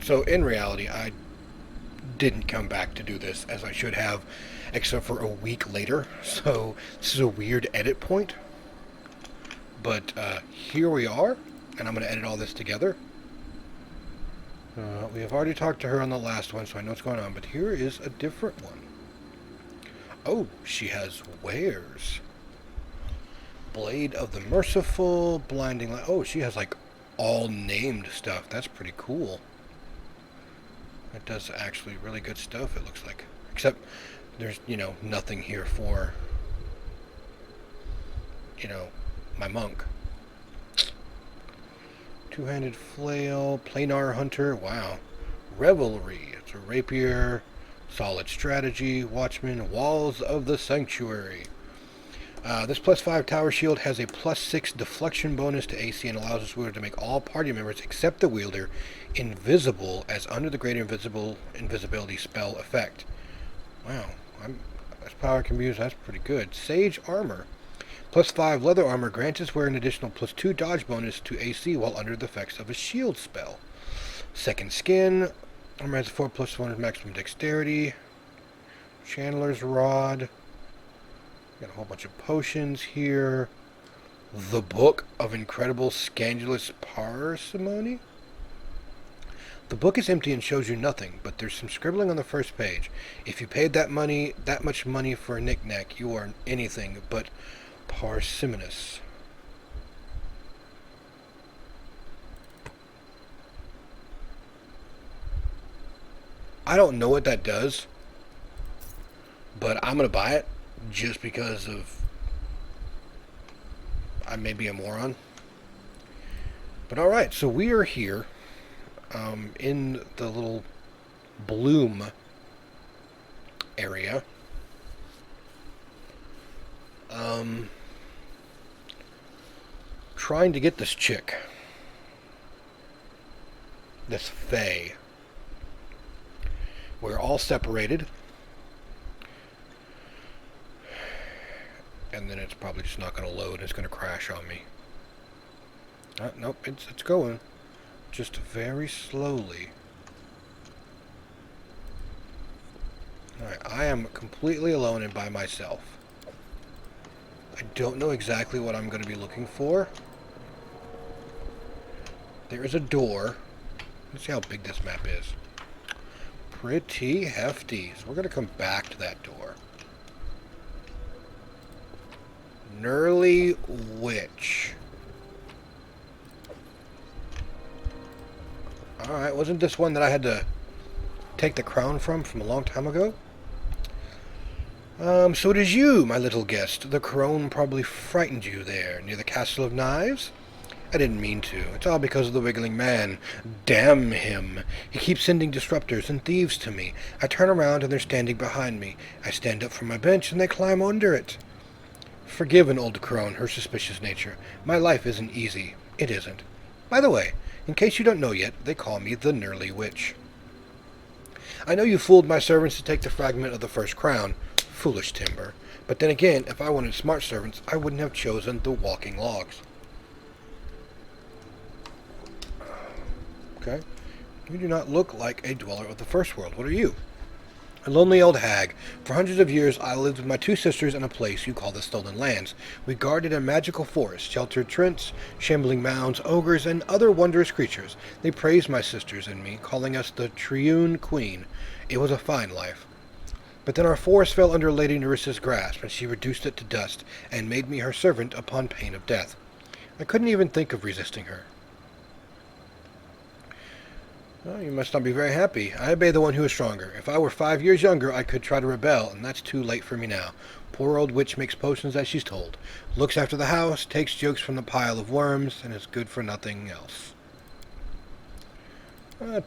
So in reality, I didn't come back to do this as I should have, except for a week later. So this is a weird edit point. But here we are, and I'm going to edit all this together. We have already talked to her on the last one, so I know what's going on. But here is a different one. Oh, she has wares. Blade of the Merciful, Blinding Light. Oh, she has like all named stuff. That's pretty cool. It does actually really good stuff, it looks like. Except there's, nothing here for, my monk. Two-handed flail, planar hunter. Wow. Revelry. It's a rapier. Solid strategy. Watchman. Walls of the sanctuary. This +5 tower shield has a +6 deflection bonus to AC and allows its wielder to make all party members except the wielder invisible as under the greater invisibility spell effect. Wow. This power can be used. That's pretty good. Sage armor. +5 leather armor grants its wearer an additional +2 dodge bonus to AC while under the effects of a shield spell. Second skin. Armor has 4 +1 maximum dexterity. Chandler's rod. Got a whole bunch of potions here. The Book of Incredible Scandalous Parsimony. The book is empty and shows you nothing, but there's some scribbling on the first page. If you paid that much money for a knick-knack, you are anything but parsimonious. I don't know what that does, but I'm going to buy it just because of I may be a moron. But alright, so we are here in the little bloom area. Trying to get this chick. This Fae. We're all separated. And then it's probably just not going to load. It's going to crash on me. Nope, it's going. Just very slowly. Alright, I am completely alone and by myself. I don't know exactly what I'm going to be looking for. There is a door. Let's see how big this map is. Pretty hefty. So we're going to come back to that door. Gnarly Witch. Alright, wasn't this one that I had to take the crown from a long time ago? So it is you, my little guest. The crone probably frightened you there, near the Castle of Knives? I didn't mean to. It's all because of the Wiggling Man. Damn him. He keeps sending disruptors and thieves to me. I turn around and they're standing behind me. I stand up from my bench and they climb under it. Forgive an old crone her suspicious nature. My life isn't easy. It isn't. By the way, in case you don't know yet, they call me the Gnarly Witch. I know you fooled my servants to take the fragment of the first crown. Foolish timber. But then again, if I wanted smart servants, I wouldn't have chosen the walking logs. Okay. You do not look like a dweller of the first world. What are you? A lonely old hag. For hundreds of years, I lived with my two sisters in a place you call the Stolen Lands. We guarded a magical forest, sheltered trents, shambling mounds, ogres, and other wondrous creatures. They praised my sisters and me, calling us the Triune Queen. It was a fine life. But then our forest fell under Lady Nerissa's grasp, and she reduced it to dust, and made me her servant upon pain of death. I couldn't even think of resisting her. Well, you must not be very happy. I obey the one who is stronger. If I were 5 years younger, I could try to rebel, and that's too late for me now. Poor old witch makes potions as she's told. Looks after the house, takes jokes from the pile of worms, and is good for nothing else.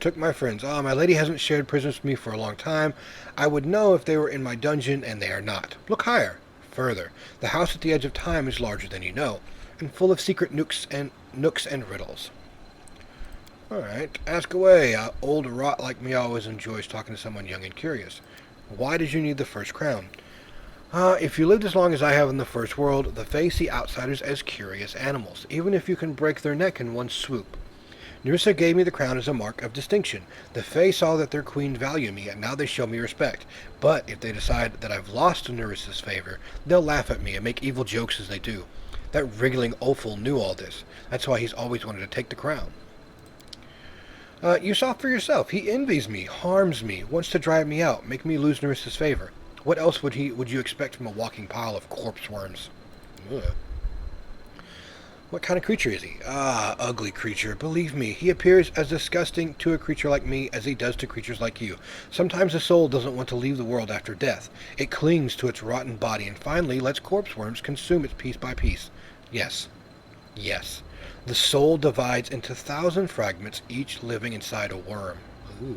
Took my friends. My lady hasn't shared prisons with me for a long time. I would know if they were in my dungeon, and they are not. Look higher. Further. The house at the edge of time is larger than you know, and full of secret nooks and riddles. Alright, ask away. Old rot like me always enjoys talking to someone young and curious. Why did you need the first crown? If you lived as long as I have in the first world, the Fae see outsiders as curious animals, even if you can break their neck in one swoop. Nerissa gave me the crown as a mark of distinction. The Fae saw that their queen valued me, and now they show me respect. But if they decide that I've lost to Nerissa's favor, they'll laugh at me and make evil jokes as they do. That wriggling offal knew all this. That's why he's always wanted to take the crown. You saw for yourself. He envies me, harms me, wants to drive me out, make me lose Nerissa's favor. What else would you expect from a walking pile of corpse worms? Ugh. What kind of creature is he? Ah, ugly creature. Believe me, he appears as disgusting to a creature like me as he does to creatures like you. Sometimes a soul doesn't want to leave the world after death. It clings to its rotten body and finally lets corpse worms consume it piece by piece. Yes. Yes. The soul divides into 1,000 fragments, each living inside a worm. Ooh.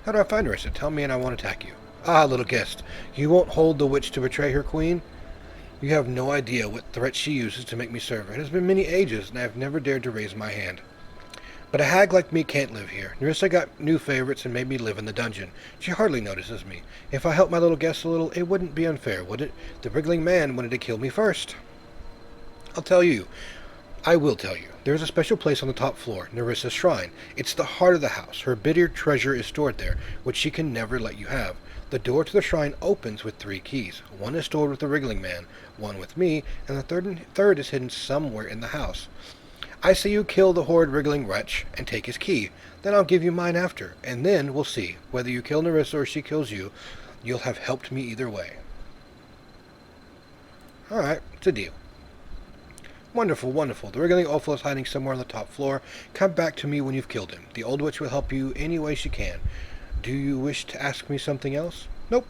How do I find her? I said, tell me and I won't attack you. Ah, little guest, you won't hold the witch to betray her queen? You have no idea what threat she uses to make me serve her. It has been many ages, and I have never dared to raise my hand. But a hag like me can't live here. Nerissa got new favorites and made me live in the dungeon. She hardly notices me. If I helped my little guest a little, it wouldn't be unfair, would it? The wriggling man wanted to kill me first. I will tell you. There is a special place on the top floor, Nerissa's shrine. It's the heart of the house. Her bitter treasure is stored there, which she can never let you have. The door to the shrine opens with 3 keys. One is stored with the wriggling man, one with me, and the third is hidden somewhere in the house. I say you kill the horrid wriggling wretch and take his key. Then I'll give you mine after, and then we'll see. Whether you kill Nerissa or she kills you, you'll have helped me either way. Alright, it's a deal. Wonderful, wonderful. The wriggling offal is hiding somewhere on the top floor. Come back to me when you've killed him. The old witch will help you any way she can. Do you wish to ask me something else? Nope.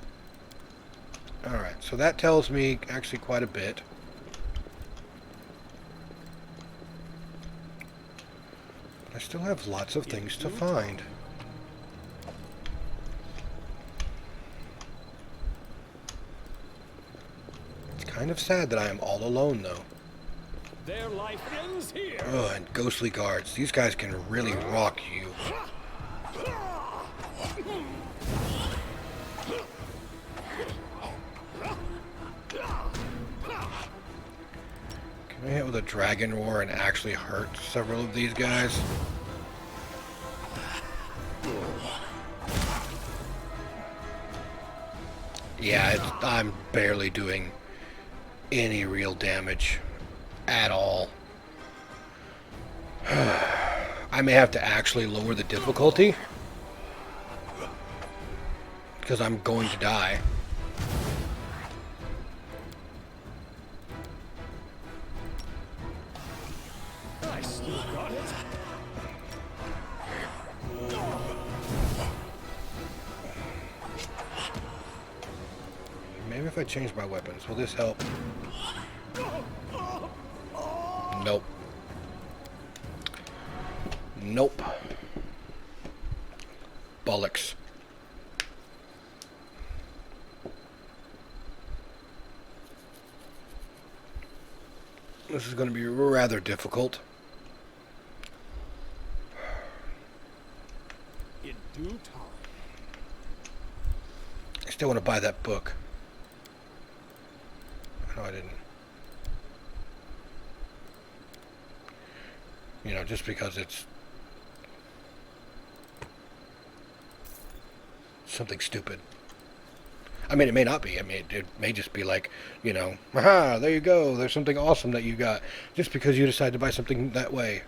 Alright, so that tells me actually quite a bit. I still have lots of things to find. It's kind of sad that I am all alone, though. Their life ends here. Oh, and ghostly guards. These guys can really rock you. Can I hit with a dragon roar and actually hurt several of these guys? Yeah, I'm barely doing any real damage at all. I may have to actually lower the difficulty because I'm going to die. I still got it. Maybe if I change my weapons, will this help? Nope. Nope. Bollocks. This is going to be rather difficult. In due time. I still want to buy that book. No, I didn't. You know, just because it's something stupid. I mean, it may not be. I mean, it may just be like, you know, aha, there you go. There's something awesome that you got. Just because you decide to buy something that way.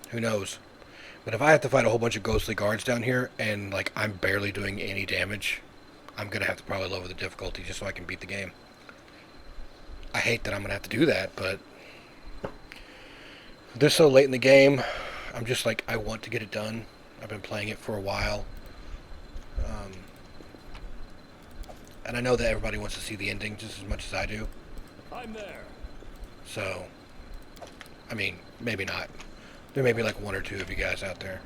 Who knows? But if I have to fight a whole bunch of ghostly guards down here, and, like, I'm barely doing any damage, I'm going to have to probably lower the difficulty just so I can beat the game. I hate that I'm going to have to do that, but they're so late in the game. I'm just like, I want to get it done. I've been playing it for a while. And I know that everybody wants to see the ending just as much as I do. I'm there. So, I mean, maybe not. There may be like 1 or 2 of you guys out there.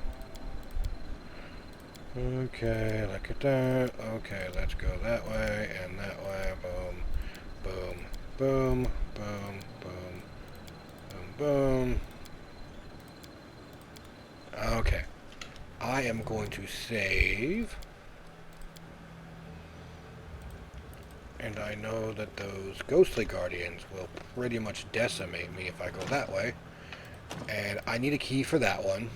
Okay, look at that. Okay, let's go that way and that way. Boom, boom, boom, boom, boom, boom, boom. Okay. I am going to save. And I know that those ghostly guardians will pretty much decimate me if I go that way. And I need a key for that one.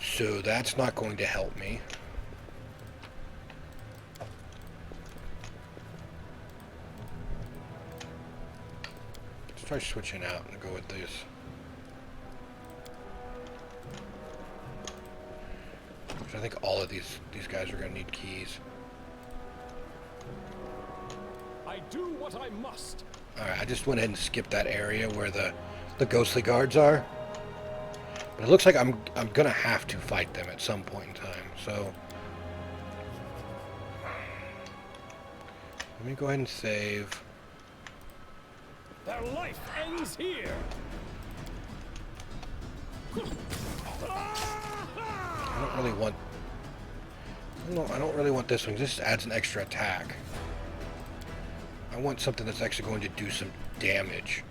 So that's not going to help me. Let's try switching out and go with this. Because I think all of these guys are going to need keys. I do what I must. Alright, I just went ahead and skipped that area where the ghostly guards are. But it looks like I'm gonna have to fight them at some point in time, so let me go ahead and save. Their life ends here. I don't really want I don't really want this one. This adds an extra attack. I want something that's actually going to do some damage.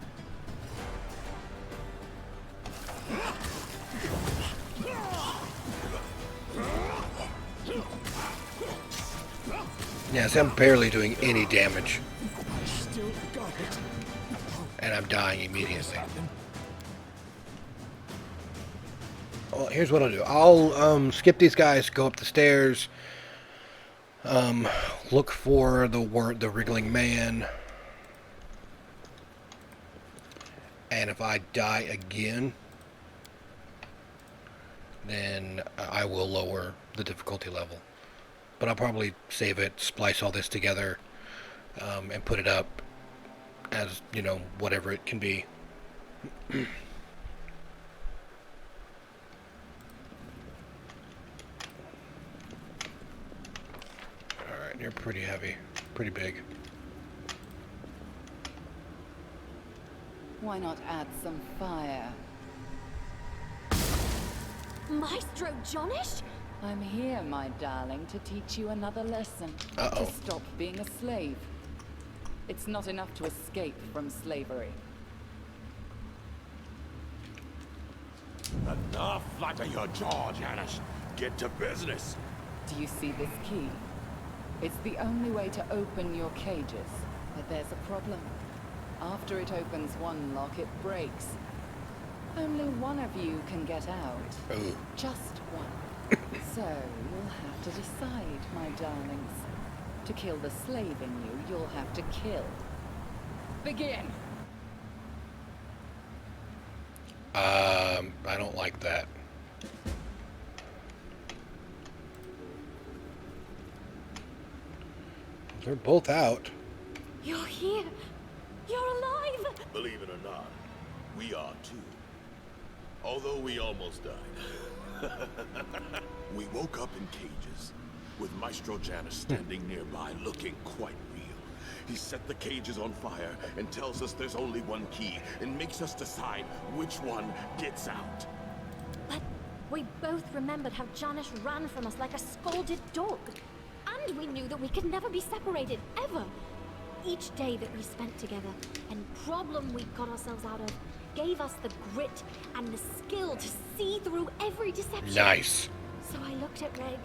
Yeah, see, I'm barely doing any damage. I still got it. And I'm dying immediately. Well, here's what I'll do. I'll skip these guys, go up the stairs, look for the wriggling man, and if I die again, then I will lower the difficulty level. But I'll probably save it, splice all this together, and put it up as, you know, whatever it can be. Alright, you're pretty heavy, pretty big. Why not add some fire? Maestro Johnish? I'm here, my darling, to teach you another lesson. Uh-oh. To stop being a slave. It's not enough to escape from slavery. Enough flatter your jaw, Janice. Get to business. Do you see this key? It's the only way to open your cages. But there's a problem. After it opens one lock, it breaks. Only one of you can get out. Ooh. Just one. So, you'll have to decide, my darlings. To kill the slave in you, you'll have to kill. Begin! I don't like that. They're both out. You're here. You're alive. Believe it or not, we are too. Although we almost died. We woke up in cages, with Maestro Janus standing nearby, looking quite real. He set the cages on fire and tells us there's only one key, and makes us decide which one gets out. But we both remembered how Janish ran from us like a scolded dog. And we knew that we could never be separated, ever. Each day that we spent together, and problem we got ourselves out of, gave us the grit and the skill to see through every deception. Nice. So I looked at Reg,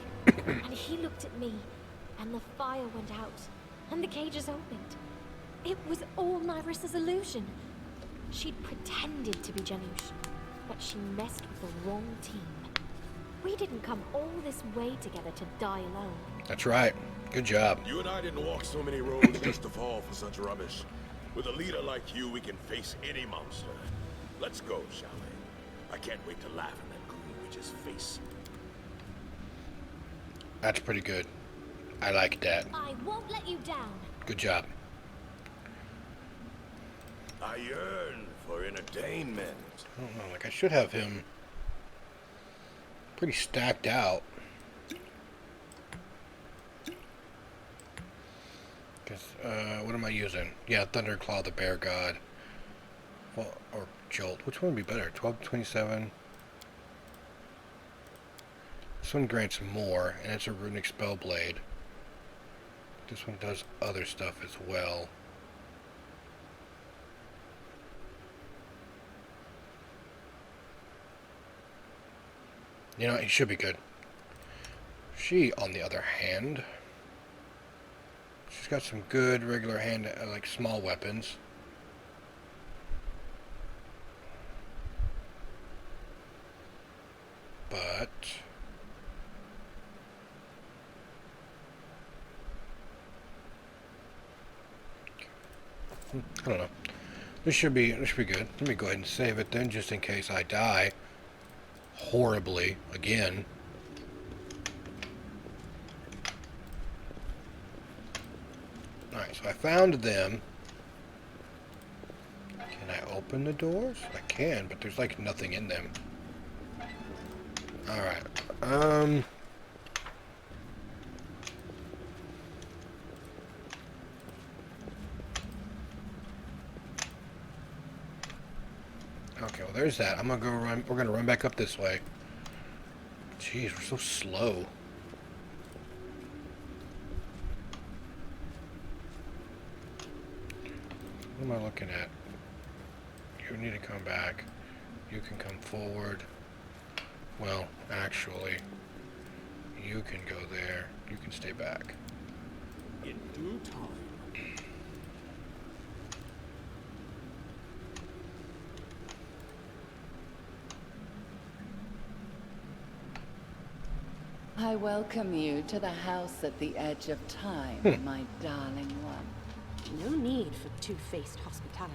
and he looked at me, and the fire went out, and the cages opened. It was all Nyris's illusion. She'd pretended to be Janusz, but she messed with the wrong team. We didn't come all this way together to die alone. That's right. Good job. You and I didn't walk so many roads just to fall for such rubbish. With a leader like you, we can face any monster. Let's go, shall we? I can't wait to laugh in that green witch's face. That's pretty good. I like that. I won't let you down. Good job. I yearn for entertainment. I don't know, like I should have him pretty stacked out. Because, what am I using? Yeah, Thunderclaw, the Bear God. Well, or Jolt. Which one would be better? 1227. This one grants more, and it's a runic spell blade. This one does other stuff as well. You know, he should be good. She, on the other hand, she's got some good regular hand, like small weapons. but I don't know. This should be good. Let me go ahead and save it then, just in case I die horribly again. Alright, so I found them. Can I open the doors? I can, but there's like nothing in them. Alright. Okay, well there's that. I'm gonna go run. We're gonna run back up this way. Jeez, we're so slow. What am I looking at? You need to come back. You can come forward. Well, actually, you can go there. You can stay back. In due time. I welcome you to the house at the edge of time, my darling one. No need for two-faced hospitality.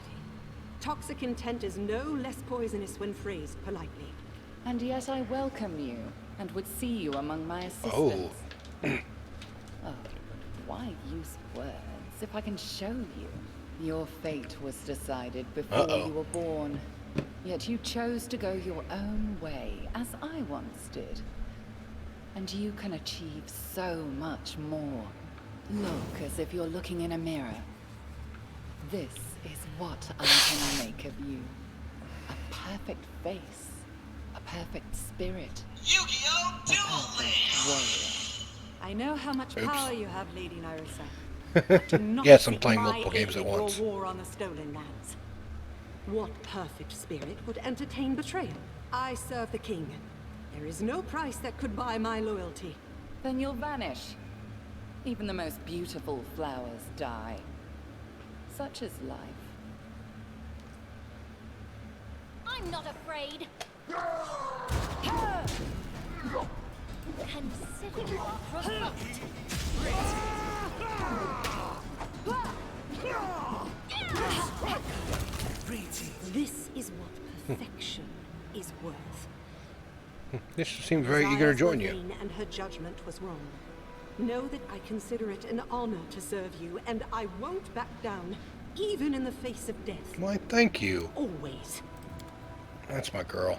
Toxic intent is no less poisonous when phrased politely. And yet I welcome you, and would see you among my assistants. Oh. Oh, but why use words if I can show you? Your fate was decided before you were born. Yet you chose to go your own way, as I once did. And you can achieve so much more. Look as if you're looking in a mirror. This is what I can make of you. A perfect face. A perfect spirit. Yu-Gi-Oh! A Duel perfect Links! warrior. I know how much Oops. power you have, Lady Nyrissa. But do not Yes, I'm seek playing my multiple games aid at in your once. war on the stolen lands. What perfect spirit would entertain betrayal? I serve the king. There is no price that could buy my loyalty. Then you'll vanish. Even the most beautiful flowers die. Such is life. I'm not afraid. Consider it provoked. This is what perfection is worth. This seems very eager to join you. Desires were vain and her judgment was wrong. Know that I consider it an honor to serve you, and I won't back down, even in the face of death. Why, thank you. Always. That's my girl.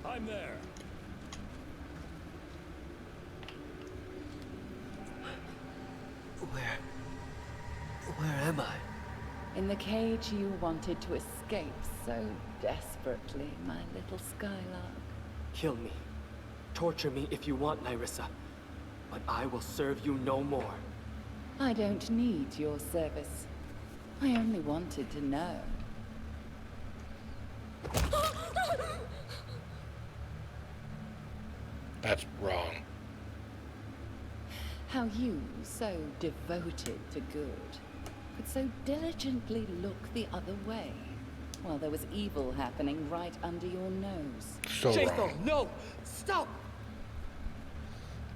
I'm there. Where am I? In the cage you wanted to escape so desperately, my little Skylark. Kill me. Torture me if you want, Nyrissa. But I will serve you no more. I don't need your service. I only wanted to know. That's wrong. How you, so devoted to good, could so diligently look the other way, while there was evil happening right under your nose. So wrong. No! Stop!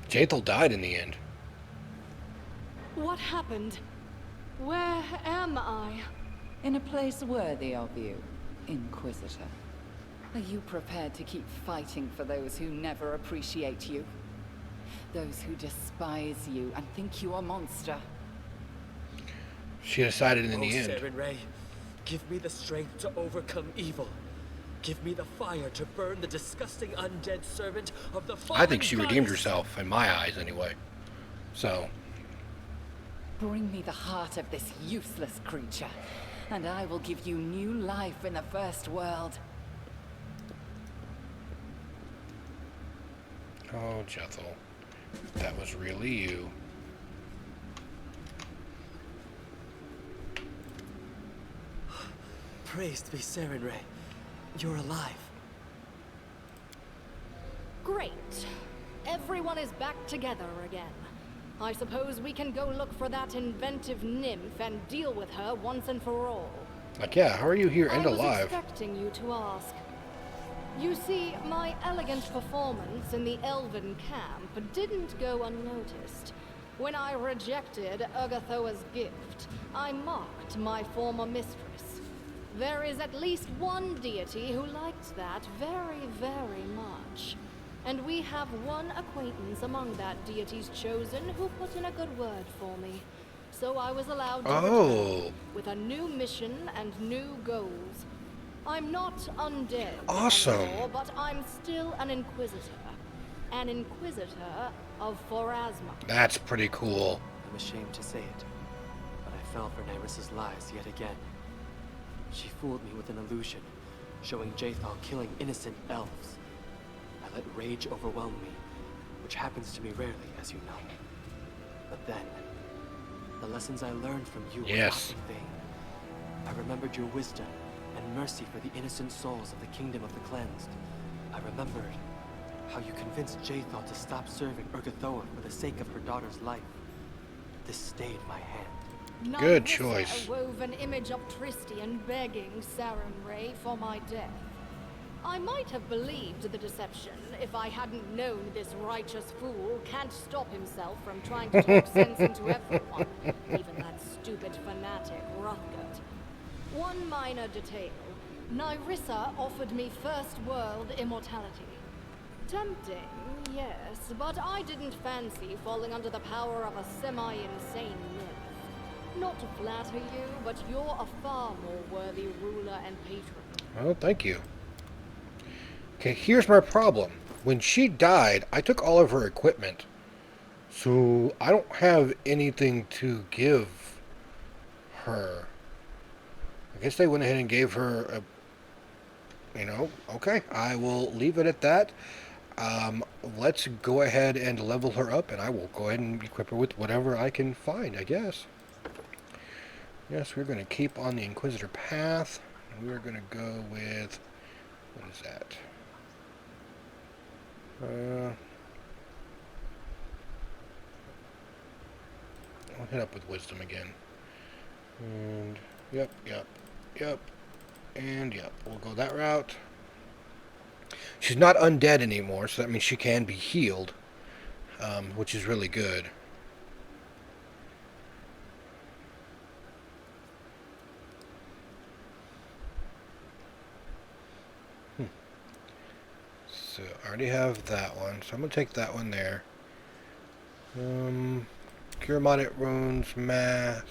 Jaethal died in the end. What happened? Where am I? In a place worthy of you, Inquisitor. Are you prepared to keep fighting for those who never appreciate you? Those who despise you and think you a monster? She decided in the end. Saren Ray, give me the strength to overcome evil. Give me the fire to burn the disgusting undead servant of the fallen I think she redeemed goddess. herself, in my eyes anyway. So, Bring me the heart of this useless creature, and I will give you new life in the First World. oh, Jaethal, that was really you. Praised be Saren Ray. You're alive. Great. Great. Everyone is back together again. I suppose we can go look for that inventive nymph and deal with her once and for all. Like, yeah, how are you here and I was alive? expecting you to ask. You see, my elegant performance in the Elven camp didn't go unnoticed. When I rejected Urgathoa's gift, I mocked my former mistress. There is at least one deity who liked that very, very much. And we have one acquaintance among that deity's chosen who put in a good word for me. So I was allowed to return with a new mission and new goals. I'm not undead anymore, but I'm still an Inquisitor. An Inquisitor of Pharasma. That's pretty cool. I'm ashamed to say it, but I fell for Nyris's lies yet again. She fooled me with an illusion, showing Jaethal killing innocent elves. I let rage overwhelm me, which happens to me rarely, as you know. But then, the lessons I learned from you were not in vain. I remembered your wisdom and mercy for the innocent souls of the Kingdom of the Cleansed. I remembered how you convinced Jaethal to stop serving Urgathoa for the sake of her daughter's life. This stayed my hand. Good choice. Wove an image of Tristian begging Sarenrae for my death. I might have believed the deception if I hadn't known this righteous fool can't stop himself from trying to talk sense into everyone, even that stupid fanatic Hrothgar. One minor detail. Nyrissa offered me First World immortality. Tempting, yes, but I didn't fancy falling under the power of a semi-insane nymph. Not to flatter you, but you're a far more worthy ruler and patron. Well, thank you. Okay, here's my problem. When she died, I took all of her equipment. So, I don't have anything to give her. I guess they went ahead and gave her a... You know, okay, I will leave it at that. Let's go ahead and level her up, and I will go ahead and equip her with whatever I can find, I guess. Yes, we're going to keep on the Inquisitor path, and we're going to go with... What is that? I'll hit up with Wisdom again. And, yep, and yep, we'll go that route. She's not undead anymore, so that means she can be healed, which is really good. So I already have that one, so I'm going to take that one there. Cure Moderate Wounds, Mass.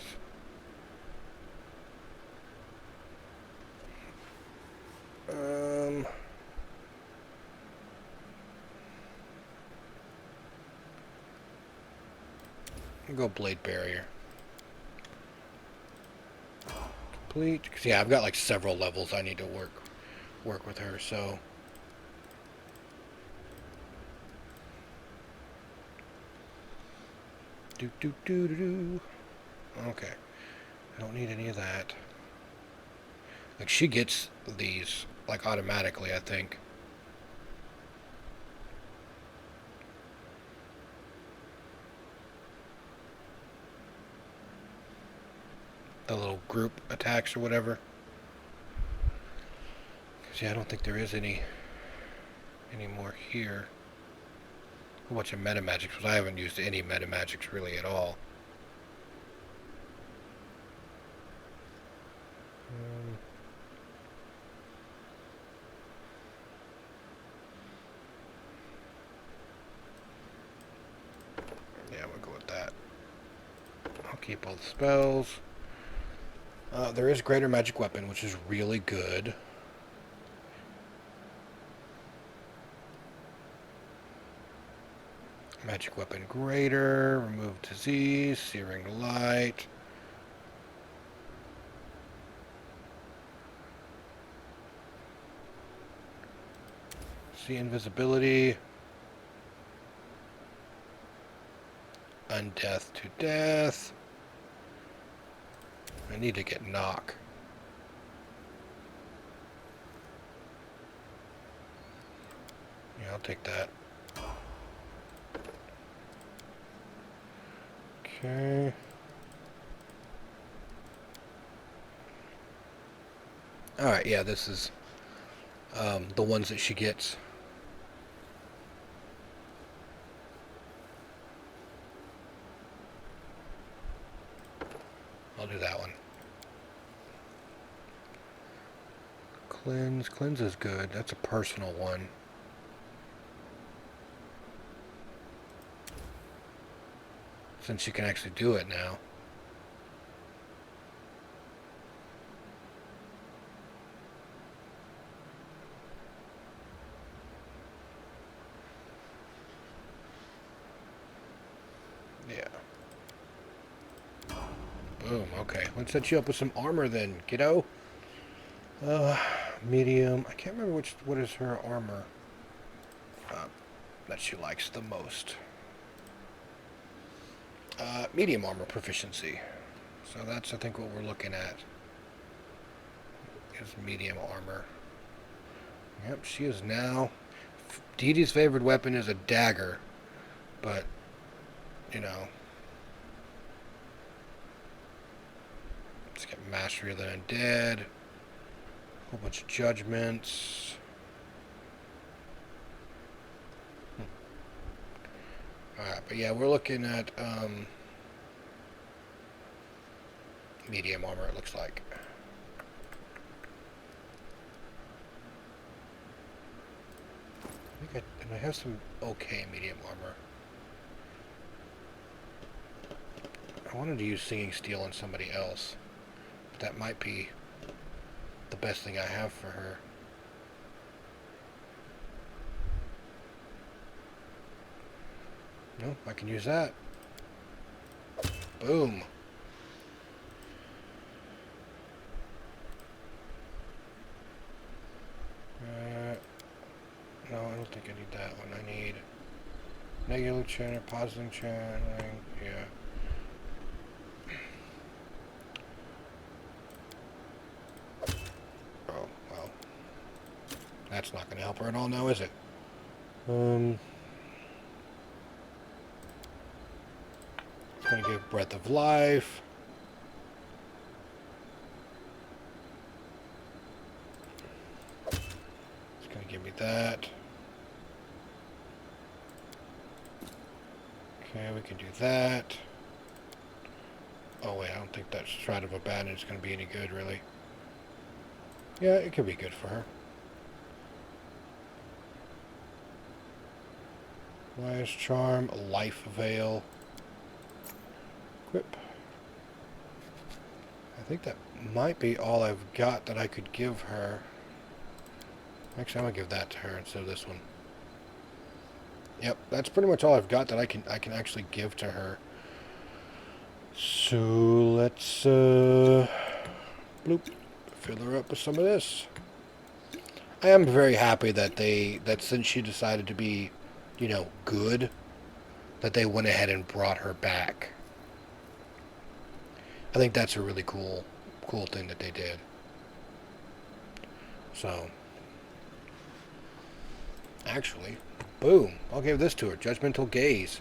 I'll go Blade Barrier. Complete. Cause yeah, I've got like several levels I need to work with her, so. Okay. I don't need any of that. Like, she gets these, like, automatically, I think. The little group attacks or whatever. Because, yeah, I don't think there is any more here. A bunch of meta magics, but I haven't used any meta magics really at all. Yeah, we'll go with that. I'll keep all the spells. There is Greater Magic Weapon, which is really good. Magic Weapon Greater, Remove Disease, Searing Light. See Invisibility. Undeath to Death. I need to get Knock. Yeah, I'll take that. Okay. Alright, yeah, this is the ones that she gets. I'll do that one. Cleanse. Cleanse is good. That's a personal one. Since you can actually do it now. Yeah. Boom. Okay. Let's set you up with some armor then, kiddo. Medium. I can't remember what is her armor that she likes the most. Medium armor proficiency. So that's, I think, what we're looking at. Is medium armor. Yep, she is now... Dee Dee's favorite weapon is a dagger. But, you know... Let's get Mastery of the Undead. A whole bunch of judgments. Alright, but yeah, we're looking at medium armor, it looks like. And I have some okay medium armor. I wanted to use Singing Steel on somebody else. But that might be the best thing I have for her. No, I can use that. Boom. No, I don't think I need that one. I need negative channeling, positive channeling. Yeah. Oh, well. That's not going to help her at all now, is it? It's going to give Breath of Life. It's going to give me that. Okay, we can do that. Oh wait, I don't think that Stride of Abandon is going to be any good, really. Yeah, it could be good for her. Wise Charm, Life Veil. Equip. I think that might be all I've got that I could give her. Actually, I'm going to give that to her instead of this one. Yep, that's pretty much all I've got that I can actually give to her. So let's bloop, fill her up with some of this. I am very happy that since she decided to be, you know, good, that they went ahead and brought her back. I think that's a really cool thing that they did. So, actually, boom, I'll give this to her. Judgmental Gaze.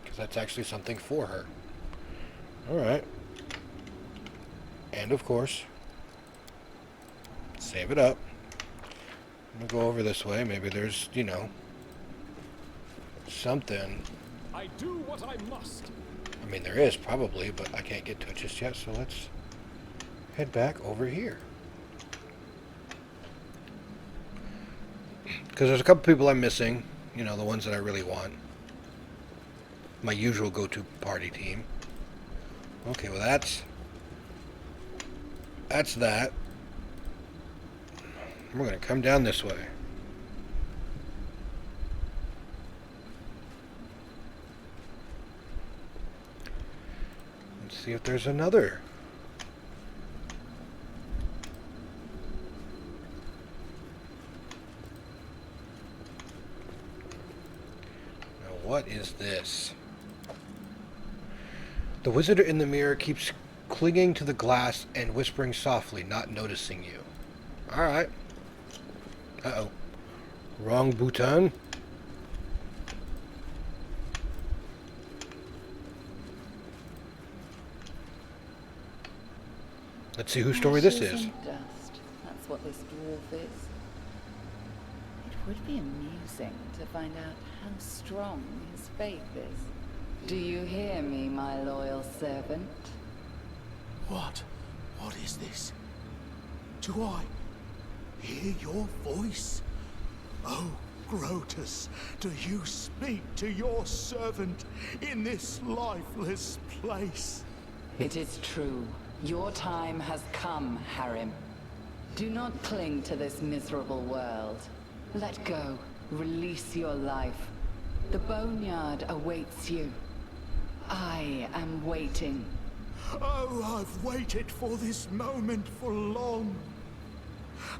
Because that's actually something for her. Alright. And of course, save it up. I'm going to go over this way. Maybe there's, you know, something. I do what I must. I mean, there is probably, but I can't get to it just yet, so let's head back over here. Because there's a couple people I'm missing, you know, the ones that I really want. My usual go-to party team. Okay, well that's that. We're going to come down this way. Let's see if there's another. Now what is this? The wizard in the mirror keeps clinging to the glass and whispering softly, not noticing you. Alright. Uh-oh. Wrong button. Let's see whose story this Ashes is. and dust. That's what this dwarf is. It would be amusing to find out how strong his faith is. Do you hear me, my loyal servant? What? What is this? Do I hear your voice? Oh, Grotus, do you speak to your servant in this lifeless place? It is true. Your time has come, Harim. Do not cling to this miserable world. Let go. Release your life. The boneyard awaits you. I am waiting. Oh, I've waited for this moment for long.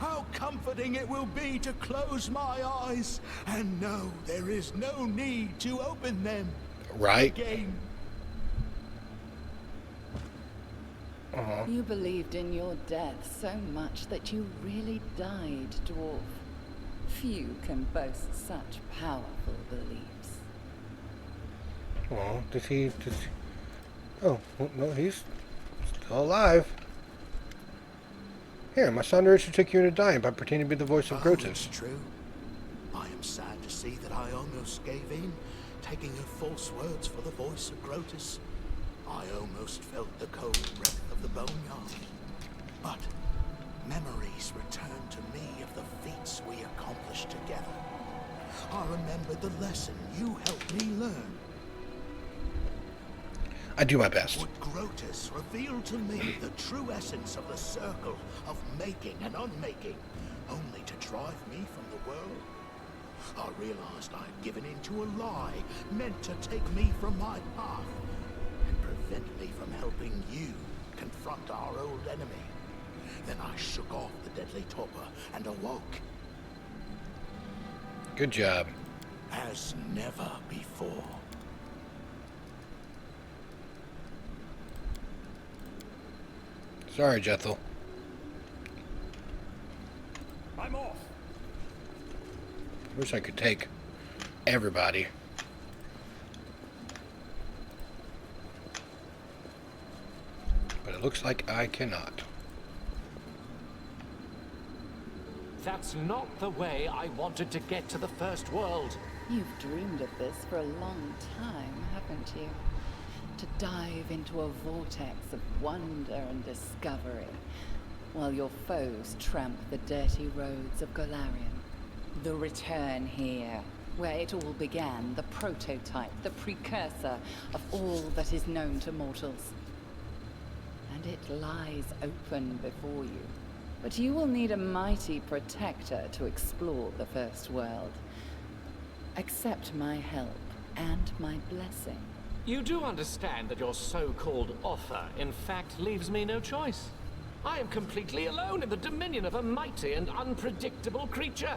How comforting it will be to close my eyes and know there is no need to open them Right? again. You believed in your death so much that you really died, dwarf. Few can boast such powerful beliefs. Oh, does he? Oh, well, no, he's still alive. Here, my son Richard took you into dying by pretending to be the voice of Oh, Grotus. it's true. I am sad to see that I almost gave in, taking her false words for the voice of Grotus. I almost felt the cold breath of the boneyard. But memories return to me of the feats we accomplished together. I remembered the lesson you helped me learn. I do my best. Would Grotus reveal to me the true essence of the circle of making and unmaking, only to drive me from the world? I realized I had given in to a lie meant to take me from my path and prevent me from helping you confront our old enemy. Then I shook off the deadly torpor and awoke Good job. as never before. Sorry, Jethel. I'm off. Wish I could take everybody. But it looks like I cannot. That's not the way I wanted to get to the first world. You've dreamed of this for a long time, haven't you? To dive into a vortex of wonder and discovery, while your foes tramp the dirty roads of Golarion. The return here, where it all began, the prototype, the precursor of all that is known to mortals. And it lies open before you. But you will need a mighty protector to explore the first world. Accept my help and my blessing. You do understand that your so-called offer, in fact, leaves me no choice. I am completely alone in the dominion of a mighty and unpredictable creature.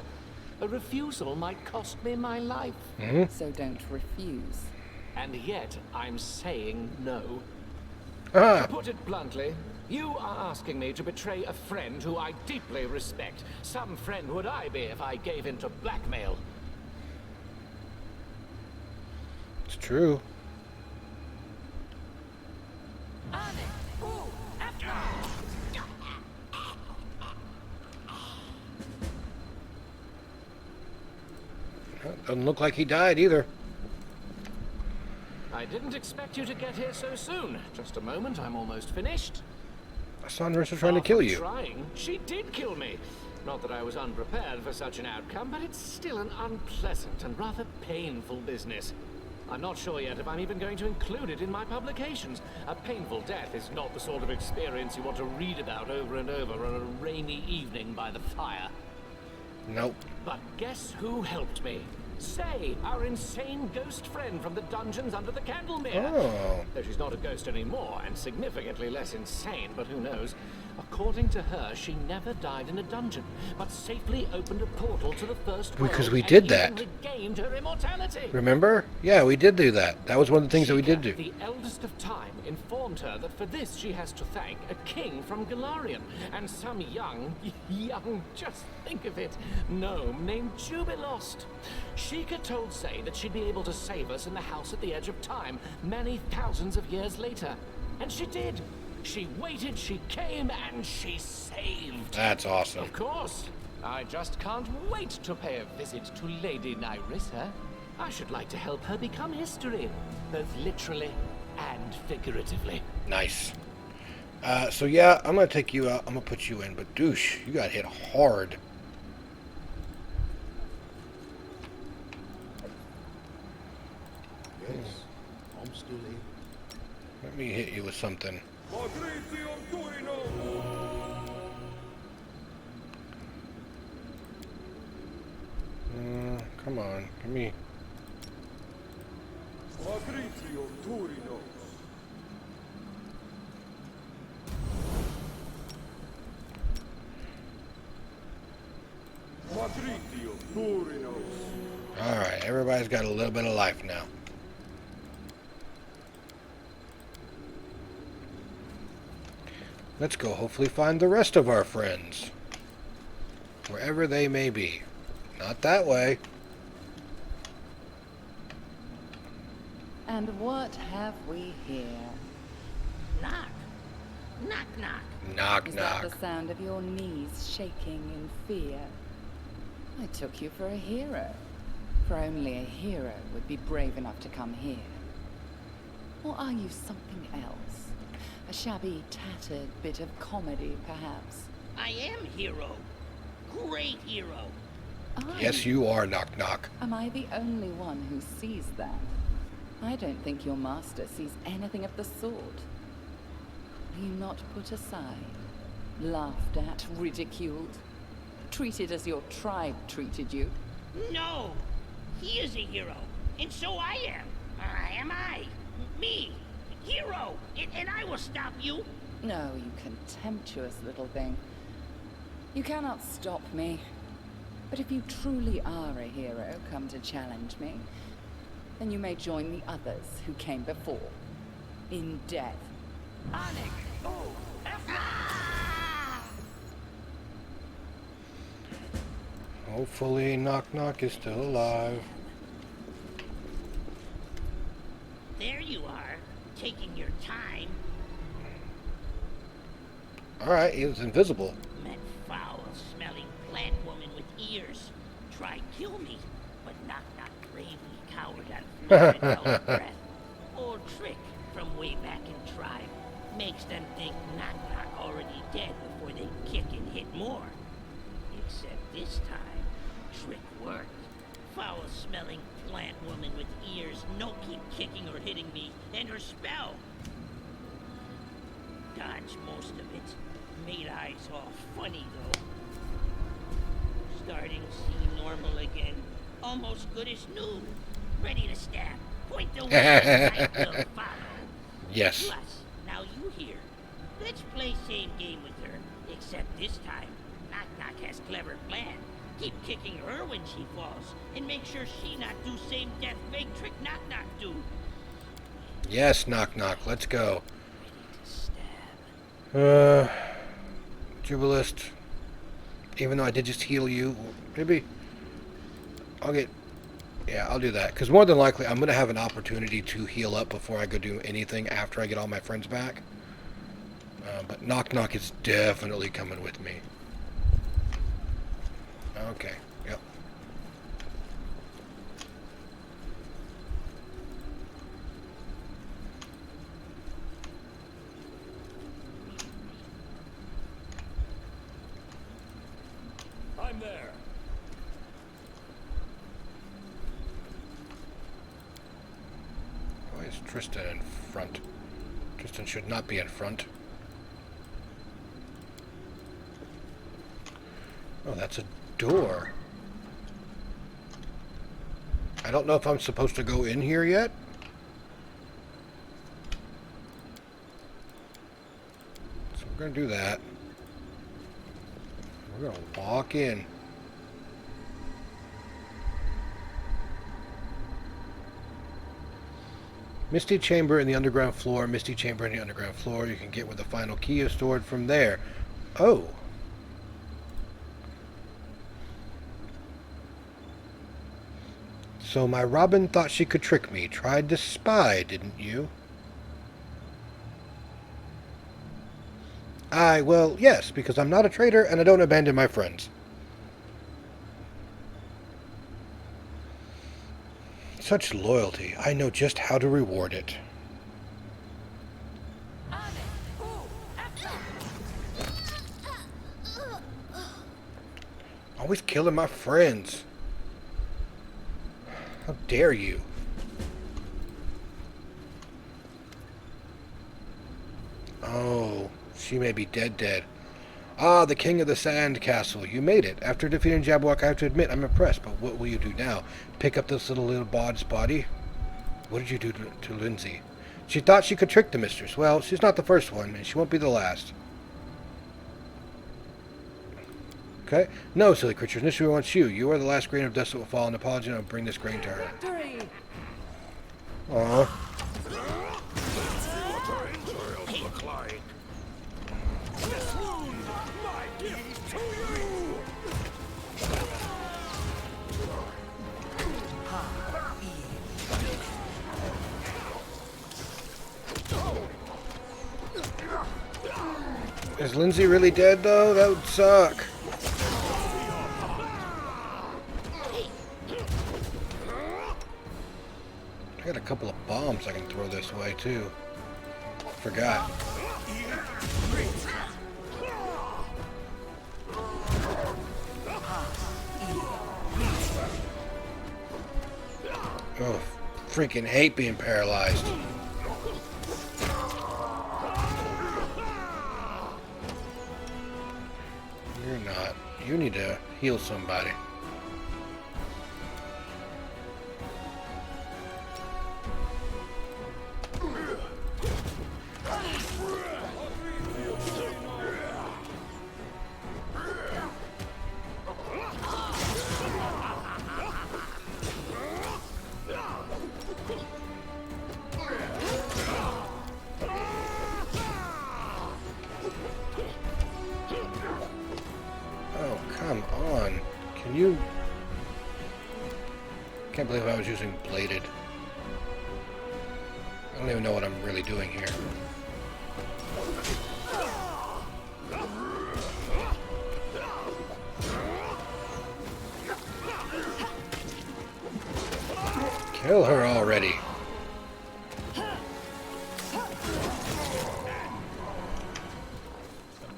A refusal might cost me my life. So don't refuse. And yet, I'm saying no. Ah, To put it bluntly, you are asking me to betray a friend who I deeply respect. Some friend would I be if I gave in to blackmail. it's true. Doesn't look like he died either. I didn't expect you to get here so soon. Just a moment, I'm almost finished. My son Richard trying to Far kill from you. Trying, she did kill me. Not that I was unprepared for such an outcome, but it's still an unpleasant and rather painful business. I'm not sure yet if I'm even going to include it in my publications. A painful death is not the sort of experience you want to read about over and over on a rainy evening by the fire. Nope. But guess who helped me? Say, our insane ghost friend from the dungeons under the Candlemere. Oh. Though she's not a ghost anymore, and significantly less insane, but who knows? According to her, she never died in a dungeon, but safely opened a portal to the first world. Because we and did even that. regained her immortality. Remember? Yeah, we did do that. That was one of the things that we did do. The eldest of time informed her that for this she has to thank a king from Golarion, and some young, just think of it, gnome named Jubilost. Sheikah told Say that she'd be able to save us in the house at the edge of time, many thousands of years later. And she did. She waited, she came, and she saved. That's awesome. Of course. I just can't wait to pay a visit to Lady Nyrissa. I should like to help her become history, both literally and figuratively. Nice. So yeah, I'm gonna take you out. I'm gonna put you in, but douche, you got hit hard. Yes, I'm still here. Let me hit you with something. Come on, give me. Alright, everybody's got a little bit of life now. Let's go hopefully find the rest of our friends. Wherever they may be. Not that way. And what have we here? Knock. Knock, knock. Knock, Is knock. that the sound of your knees shaking in fear? I took you for a hero. For only a hero would be brave enough to come here. Or are you something else? A shabby, tattered bit of comedy, perhaps? I am hero. Great hero. Yes, you are, knock, knock. Am I the only one who sees that? I don't think your master sees anything of the sort. Are you not put aside, laughed at, ridiculed, treated as your tribe treated you? No. He is a hero. And so I am. I am I. Me. Hero. And I will stop you. No, you contemptuous little thing. You cannot stop me. But if you truly are a hero come to challenge me, then you may join the others who came before. In death. Onyx. Oh. Ah! Hopefully knock knock is still alive. There you are. Taking your time. Alright, he was invisible. That foul-smelling plant woman with ears. Tried kill me, but knock knock bravely cowered on floor and held her breath. Old trick from way back in tribe. Makes them think knock knock already dead before they kick and hit more. Except this time, trick worked. Foul-smelling plant woman with ears no keep kicking or hitting me, and her spell. Dodged most of it. Made eyes all funny though. Starting to see normal again. Almost good as new. Ready to stab. Point the way and I will follow. Yes. Plus, now you here. Let's play same game with her. Except this time, Knock Knock has clever plan. Keep kicking her when she falls, and make sure she not do same death fake trick Knock Knock do. Yes, knock knock, let's go. Ready to stab. Jubilist. Even though I did just heal you, maybe I'll get. Yeah, I'll do that. Because more than likely, I'm going to have an opportunity to heal up before I go do anything after I get all my friends back. But knock knock is definitely coming with me. Okay, yep. I'm there. Why is Tristan in front? Tristan should not be in front. Oh, that's a door. I don't know if I'm supposed to go in here yet. So we're going to do that. We're going to walk in. Misty Chamber in the underground floor. Misty Chamber in the underground floor. You can get where the final key is stored from there. Oh. So my Robin thought she could trick me. Tried to spy, didn't you? Well, yes, because I'm not a traitor and I don't abandon my friends. Such loyalty. I know just how to reward it. Always killing my friends. How dare you? Oh, she may be dead. Ah, the king of the sand castle. You made it. After defeating Jabberwock, I have to admit I'm impressed, but what will you do now? Pick up this little bod's body? What did you do to Lindsay? She thought she could trick the mistress. Well, she's not the first one, and she won't be the last. Okay? No, silly creatures. Nishua wants you. You are the last grain of dust that will fall, and apology, and I'll bring this grain to her. Aww. Is Lindsay really dead, though? That would suck. I got a couple of bombs I can throw this way, too. Forgot. Oh, freaking hate being paralyzed. You're not. You need to heal somebody. Come on. Can you... Can't believe I was using bladed. I don't even know what I'm really doing here. Kill her already. The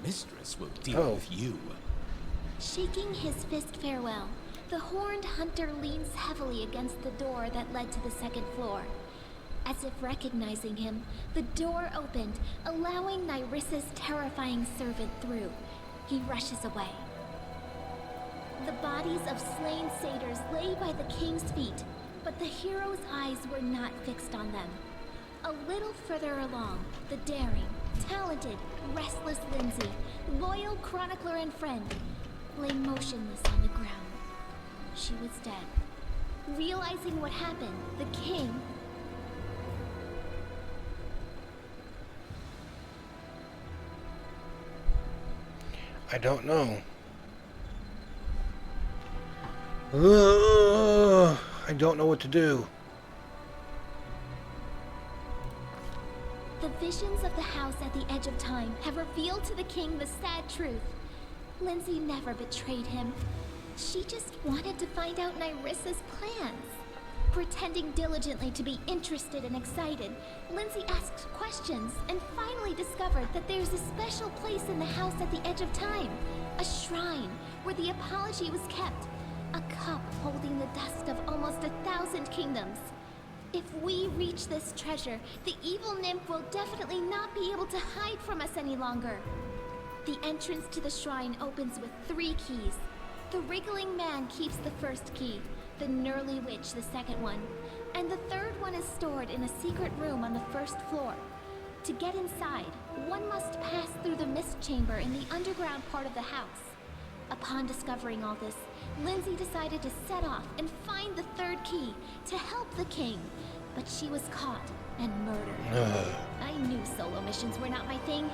mistress will deal with you. Shaking his fist farewell, the horned hunter leans heavily against the door that led to the second floor. As if recognizing him, the door opened, allowing Nyrissa's terrifying servant through. He rushes away. The bodies of slain satyrs lay by the king's feet, but the hero's eyes were not fixed on them. A little further along, the daring, talented, restless Lindsay, loyal chronicler and friend, lay motionless on the ground. She was dead. Realizing what happened, the king... I don't know. I don't know what to do. The visions of the house at the edge of time have revealed to the king the sad truth. Lindsay never betrayed him. She just wanted to find out Nyrissa's plans. Pretending diligently to be interested and excited, Lindsay asked questions and finally discovered that there's a special place in the house at the edge of time. A shrine where the apology was kept. A cup holding the dust of almost 1,000 kingdoms. If we reach this treasure, the evil nymph will definitely not be able to hide from us any longer. The entrance to the shrine opens with 3 keys. The wriggling man keeps the first key, the Gnurly witch the second one, and the third one is stored in a secret room on the first floor. To get inside, one must pass through the mist chamber in the underground part of the house. Upon discovering all this, Lindsay decided to set off and find the third key to help the king, but she was caught and murdered. I knew solo missions were not my thing.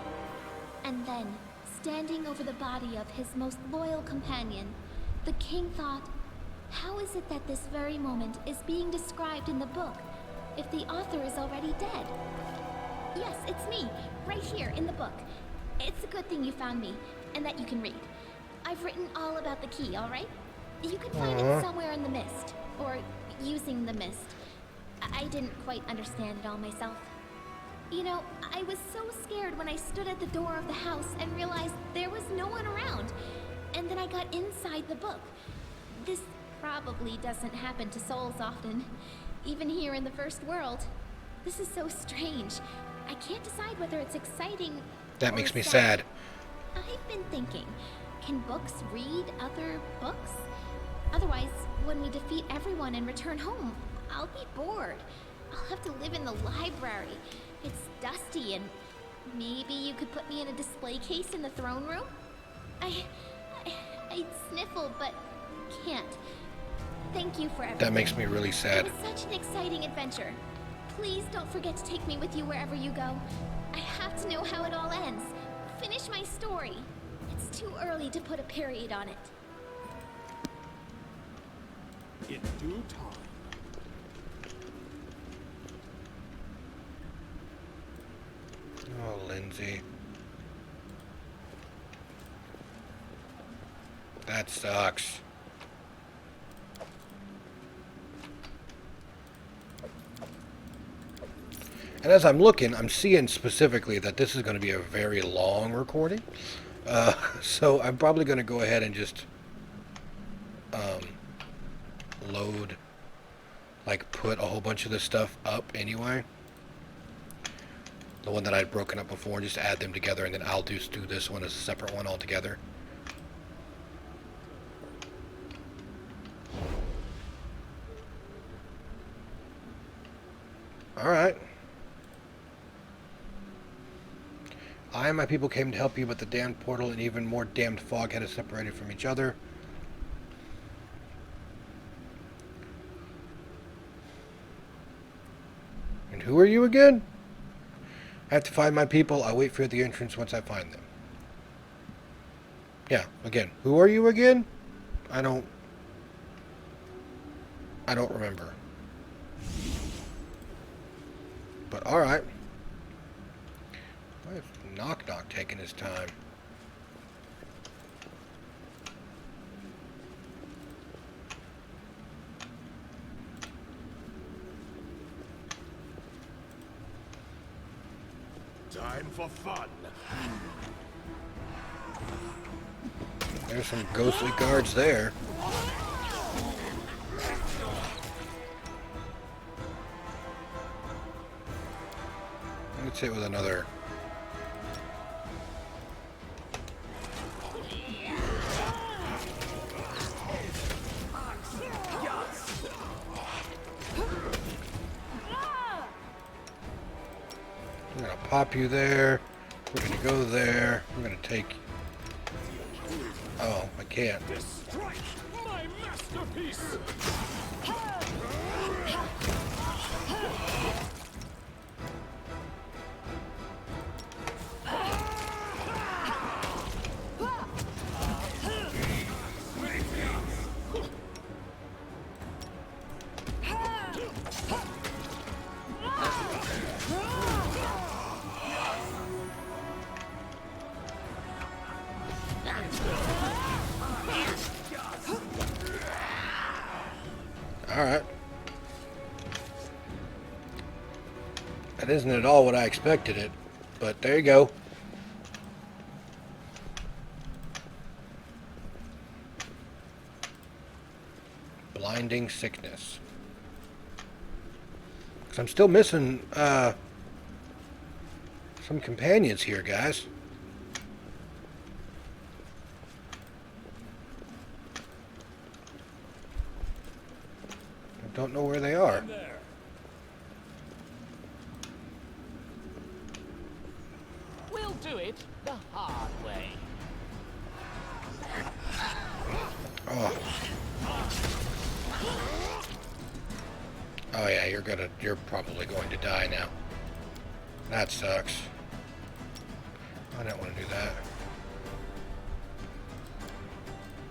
And then, standing over the body of his most loyal companion, the king thought, how is it that this very moment is being described in the book, if the author is already dead? Yes, it's me, right here in the book. It's a good thing you found me, and that you can read. I've written all about the key, alright? You can find it somewhere in the mist, or using the mist. I didn't quite understand it all myself. You know, I was so scared when I stood at the door of the house and realized there was no one around. And then I got inside the book. This probably doesn't happen to souls often, even here in the first world. This is so strange. I can't decide whether it's exciting. That makes me sad. I've been thinking, can books read other books? Otherwise, when we defeat everyone and return home, I'll be bored. I'll have to live in the library. It's dusty, and maybe you could put me in a display case in the throne room? I'd sniffle, but can't. Thank you for everything. That makes me really sad. It was such an exciting adventure. Please don't forget to take me with you wherever you go. I have to know how it all ends. Finish my story. It's too early to put a period on it. In due time. Oh, Lindsay. That sucks. And as I'm looking, I'm seeing specifically that this is going to be a very long recording. So I'm probably going to go ahead and just load, like put a whole bunch of this stuff up anyway. The one that I'd broken up before, and just add them together, and then I'll just do this one as a separate one altogether. Alright. I and my people came to help you, but the damned portal and even more damned fog had us separated from each other. And who are you again? I have to find my people. I'll wait for you at the entrance once I find them. Yeah, again, who are you again? I don't remember. But alright. Why is Knock Knock taking his time? Time for fun. There's some ghostly guards there. Let's hit with another. I'm gonna pop you there. We're gonna go there. I'm gonna take. Oh, I can't. Strike my masterpiece. Alright. That isn't at all what I expected it, but there you go. Blinding sickness. 'Cause I'm still missing some companions here, guys. I don't know where they are. There. We'll do it the hard way. Oh. Oh yeah, you're probably going to die now. That sucks. I don't want to do that.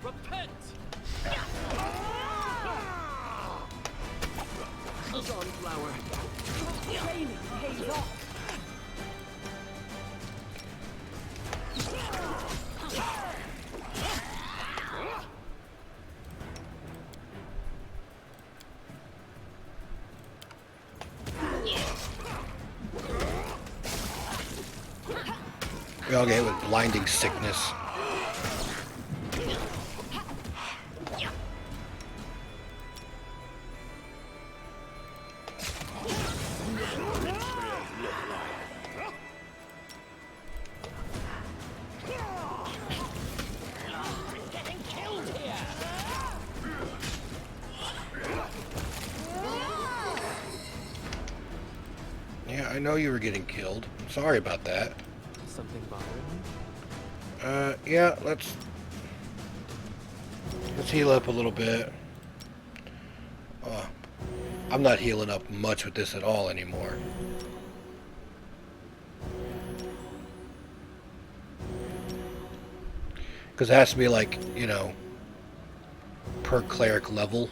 Repent! Sunflower. Training pays off. We all get hit with blinding sickness. Yeah, I know you were getting killed. Sorry about that. Something bothering you? Yeah, let's heal up a little bit. I'm not healing up much with this at all anymore. Because it has to be like, you know, per cleric level.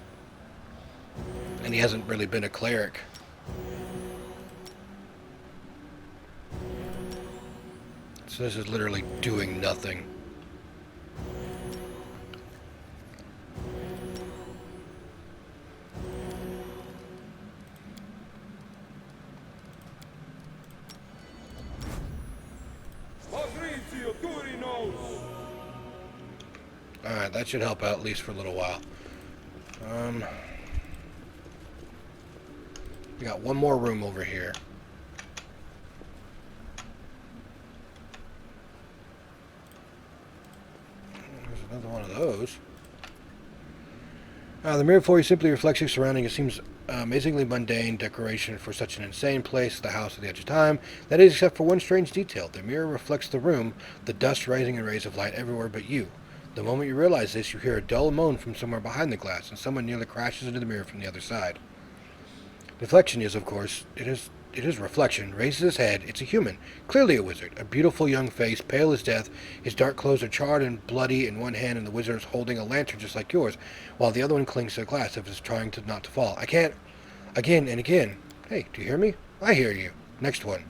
And he hasn't really been a cleric. So this is literally doing nothing. Alright, that should help out at least for a little while. We got one more room over here. There's another one of those. The mirror before you simply reflects your surroundings. It seems amazingly mundane decoration for such an insane place, the house at the edge of time. That is, except for one strange detail. The mirror reflects the room, the dust rising in rays of light everywhere but you. The moment you realize this, you hear a dull moan from somewhere behind the glass, and someone nearly crashes into the mirror from the other side. Reflection is, of course, it is reflection, raises his head. It's a human, clearly a wizard. A beautiful young face, pale as death. His dark clothes are charred and bloody in one hand, and the wizard is holding a lantern just like yours, while the other one clings to the glass as if it's trying not to fall. I can't. Again and again. Hey, do you hear me? I hear you. Next one.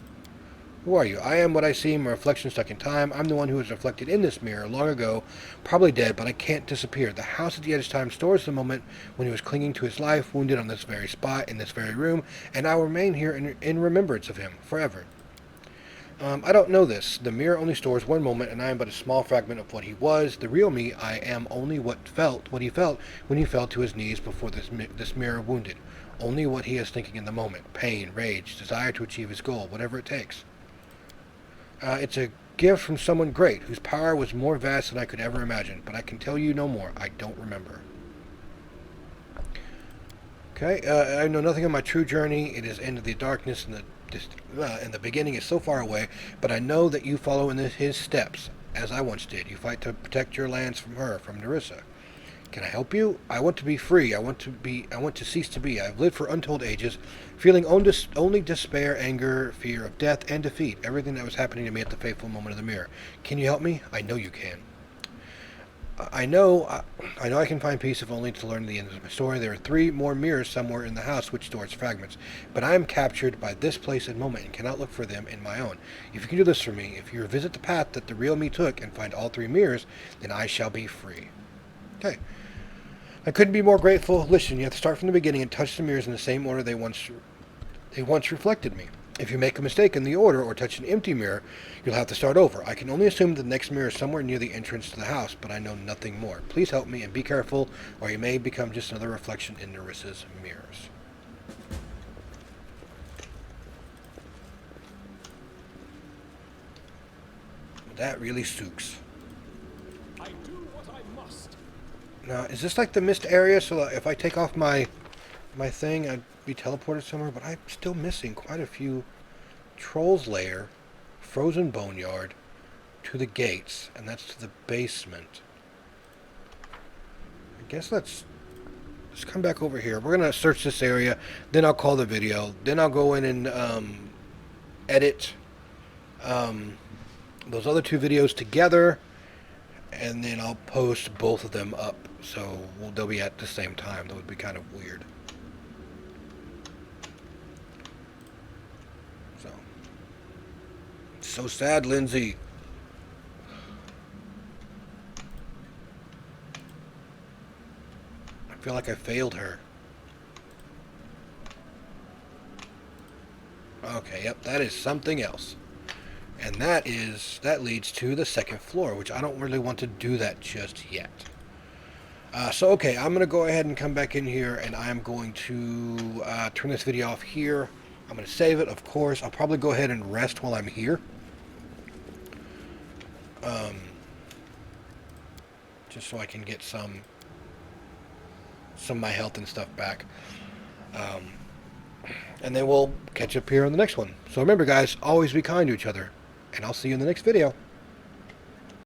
Who are you? I am what I seem, a reflection stuck in time. I'm the one who was reflected in this mirror long ago, probably dead, but I can't disappear. The house at the edge of time stores the moment when he was clinging to his life, wounded on this very spot, in this very room, and I will remain here in remembrance of him, forever. I don't know this. The mirror only stores one moment, and I am but a small fragment of what he was. The real me, I am only what he felt when he fell to his knees before this mirror wounded. Only what he is thinking in the moment. Pain, rage, desire to achieve his goal, whatever it takes. It's a gift from someone great, whose power was more vast than I could ever imagine, but I can tell you no more. I don't remember. Okay, I know nothing of my true journey. It is into the darkness, and the beginning is so far away, but I know that you follow in his steps, as I once did. You fight to protect your lands from her, from Nerissa. Can I help you? I want to be free. I want to cease to be. I have lived for untold ages, feeling only despair, anger, fear of death, and defeat. Everything that was happening to me at the fateful moment of the mirror. Can you help me? I know you can. I know I can find peace if only to learn the end of my story. There are 3 more mirrors somewhere in the house which store its fragments, but I am captured by this place and moment and cannot look for them in my own. If you can do this for me, if you revisit the path that the real me took and find all 3 mirrors, then I shall be free. Okay. I couldn't be more grateful. Listen, you have to start from the beginning and touch the mirrors in the same order they once reflected me. If you make a mistake in the order or touch an empty mirror, you'll have to start over. I can only assume the next mirror is somewhere near the entrance to the house, but I know nothing more. Please help me and be careful, or you may become just another reflection in Nerissa's mirrors. That really sucks. I do what I must. Now, is this like the mist area? So if I take off my thing, I'd be teleported somewhere, but I'm still missing quite a few. Troll's Lair, Frozen Boneyard, to the gates, and that's to the basement. I guess let's come back over here. We're going to search this area, then I'll call the video, then I'll go in and edit those other 2 videos together, and then I'll post both of them up, so they'll be at the same time. That would be kind of weird. So sad, Lindsay. I feel like I failed her. Okay, yep, that is something else. And that leads to the second floor, which I don't really want to do that just yet. So, okay, I'm going to go ahead and come back in here, and I'm going to turn this video off here. I'm going to save it, of course. I'll probably go ahead and rest while I'm here. Just so I can get some of my health and stuff back. And then we'll catch up here on the next one. So remember, guys, always be kind to each other. And I'll see you in the next video.